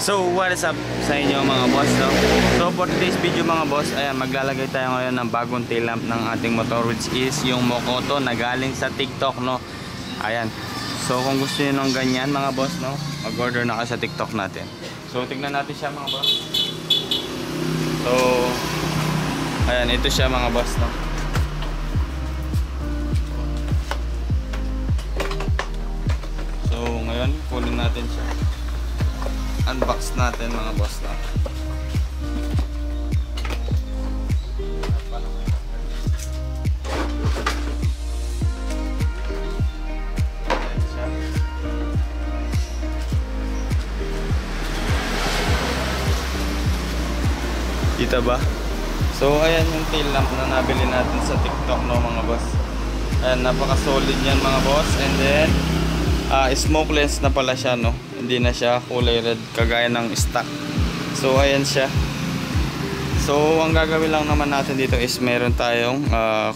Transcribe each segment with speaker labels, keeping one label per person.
Speaker 1: So what is up sa inyo mga boss, no? So for today's video mga boss, ayan, maglalagay tayo ngayon ng bagong tail lamp ng ating motor, which is yung Mokoto na galing sa TikTok, no? Ayan. So kung gusto niyo ng ganyan mga boss, no, mag-order na kayo sa TikTok natin. So tignan natin siya mga boss. So ayan, ito siya mga boss, no? So ngayon kunin natin siya, unbox natin mga boss, no? Kita ba? So ayan yung tail lamp na nabili natin sa TikTok, no mga boss. Ayan, napaka solid yan mga boss. And then smokeless na pala siya, no? Hindi na siya kulay red kagaya ng stock. So ayan siya. So ang gagawin lang naman natin dito is meron tayong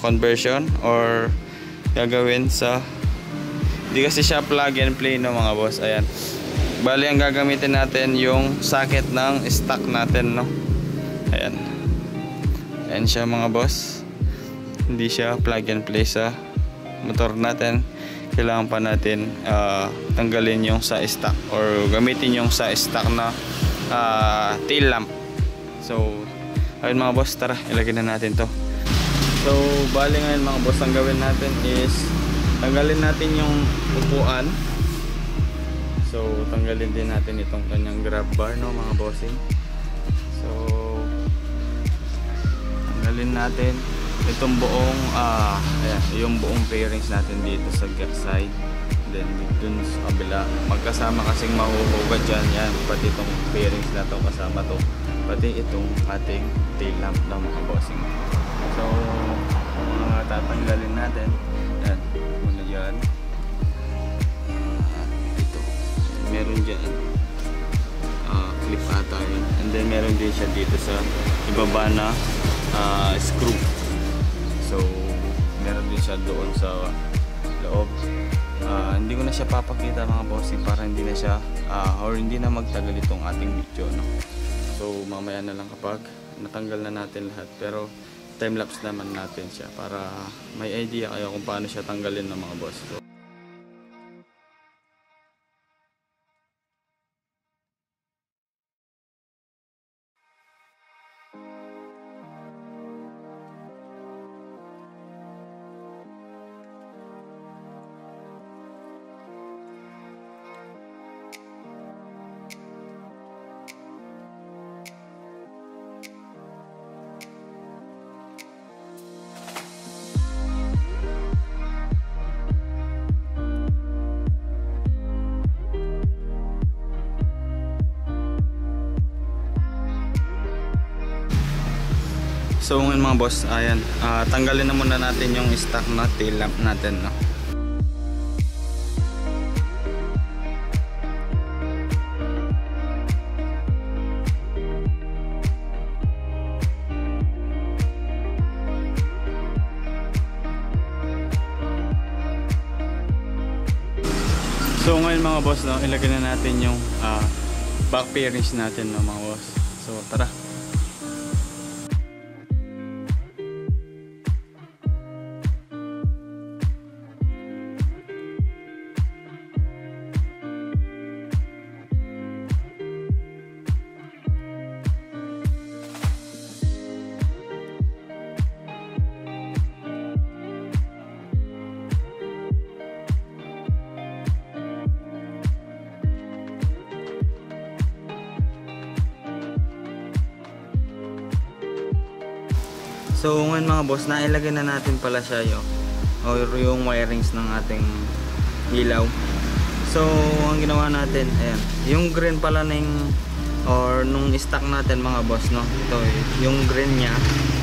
Speaker 1: conversion, or gagawin sa, hindi kasi siya plug and play, no mga boss. Ayan, bali ang gagamitin natin yung socket ng stock natin, no? Ayan. Ayan siya mga boss. Hindi siya plug and play sa motor natin. Kailangan pa natin tanggalin yung sa stock, or gamitin yung sa stock na tail lamp. So ayun mga boss, tara ilagay na natin to. So bali ngayon mga boss, ang gawin natin is tanggalin natin yung upuan. So tanggalin din natin itong kanyang grab bar, no mga bossing. So tanggalin natin itong buong ayan, yung buong fairings natin dito sa gap side, then dun sa kabila magkasama kasing mahuhugad dyan, yan, pati itong fairings na to kasama to, pati itong ating tail lamp na mga bossing. So mga tatanggalin natin, yan, muna dyan, ito meron dyan clip ata yun, and then meron din siya dito sa ibaba na screw. So meron din siya doon sa loob. Hindi ko na siya papakita mga bossing para hindi na siya or hindi na magtagal itong ating video, no? So mamaya na lang kapag natanggal na natin lahat, pero time lapse naman natin siya para may idea kayo kung paano siya tanggalin ng mga boss. So ngayon mga boss, ayan, tanggalin na muna natin yung stock na tail lamp natin, no? So ngayon mga boss, no, ilagay na natin yung back fairings natin, no mga boss. So tara. So ngayon mga boss, nailagay na natin pala siya yung wirings ng ating ilaw. So ang ginawa natin, ayan, yung green pala nung stock natin mga boss, no? Ito yung green nya,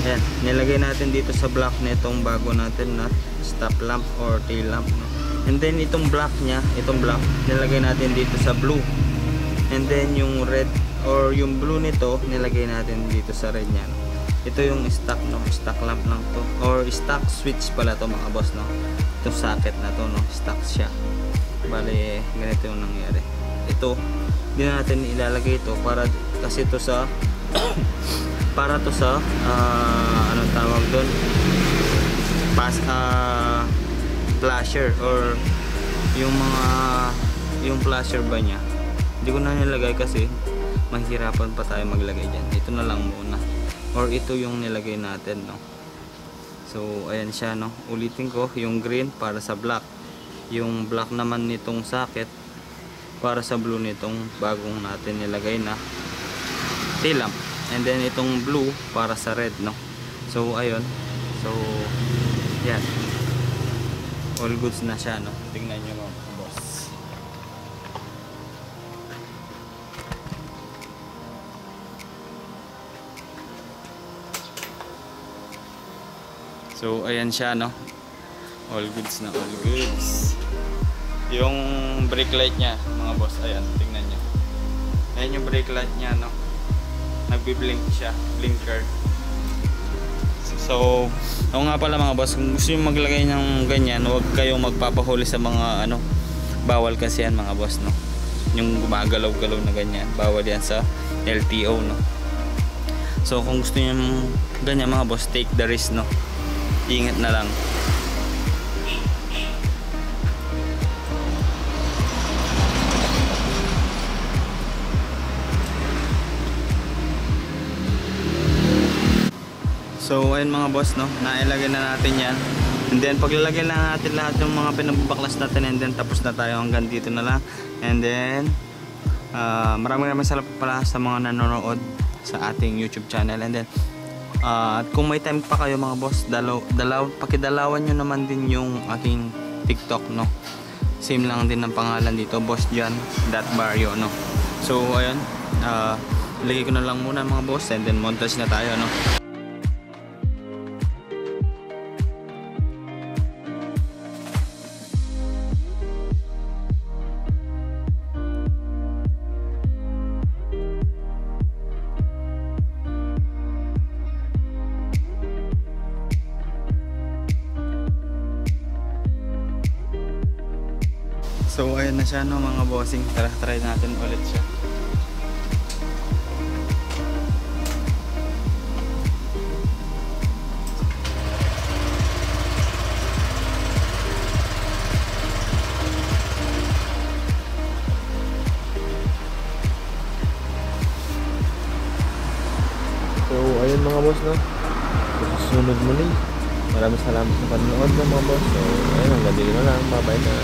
Speaker 1: ayan, nilagay natin dito sa block nitong bago natin na stop lamp or tail lamp, no? And then itong block nya, nilagay natin dito sa blue. And then yung red or yung blue nito nilagay natin dito sa red nya, no? Ito yung stock, no, stock lamp lang to, or stock switch pala to mga boss, no? Itong socket na to, no, stock siya. Bale ganito yung nangyari. Ito Hindi na natin ilalagay ito para kasi to sa para to sa anong tawag doon, flasher or yung flasher ba niya. Hindi ko na nilagay kasi mahirapan pa tayo maglagay dyan. Ito na lang muna, or ito yung nilagay natin, no. So ayan siya, no. Ulitin ko, yung green para sa black, yung black naman nitong socket para sa blue nitong bagong natin nilagay na tail lamp, and then itong blue para sa red, no. So ayun, so yan, all goods na siya, no. Tingnan nyo mga boss. So ayan siya, no. All goods na, all goods. Yung brake light nya mga boss, ayan, tingnan nyo. Ayan yung brake light nya, no. Nagbi-blink siya, blinker. So ako nga pala mga boss, kung gusto nyo maglagay ng ganyan, huwag kayong magpapahuli sa mga ano, bawal kasi yan mga boss, no. Yung gumagalaw-galaw na ganyan, bawal yan sa LTO, no. So kung gusto nyo ganyan mga boss, take the risk, no. Ingat na lang. So ayun mga boss, no, nailagay na natin yan, and then paglalagay na natin lahat yung mga pinabaklas natin, and then tapos na tayo, hanggang dito na lang. And then maraming salamat pala sa mga nanonood sa ating YouTube channel. And then at kung may time pa kayo mga boss, pakidalawan nyo naman din yung aking TikTok, no. Same lang din ang pangalan dito, bossjan.barrio, no. So ayun, lagay ko na lang muna mga boss, and then montage na tayo, no. So ayan na siya, no mga bossing. Tara, try natin ulit siya.
Speaker 2: So ayun mga boss, no. Susunod muli. Maraming salamat sa panonood, no, mga boss. So ayun, hanggang dito na lang. Bye bye na.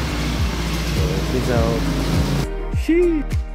Speaker 2: So peace out. Sheesh.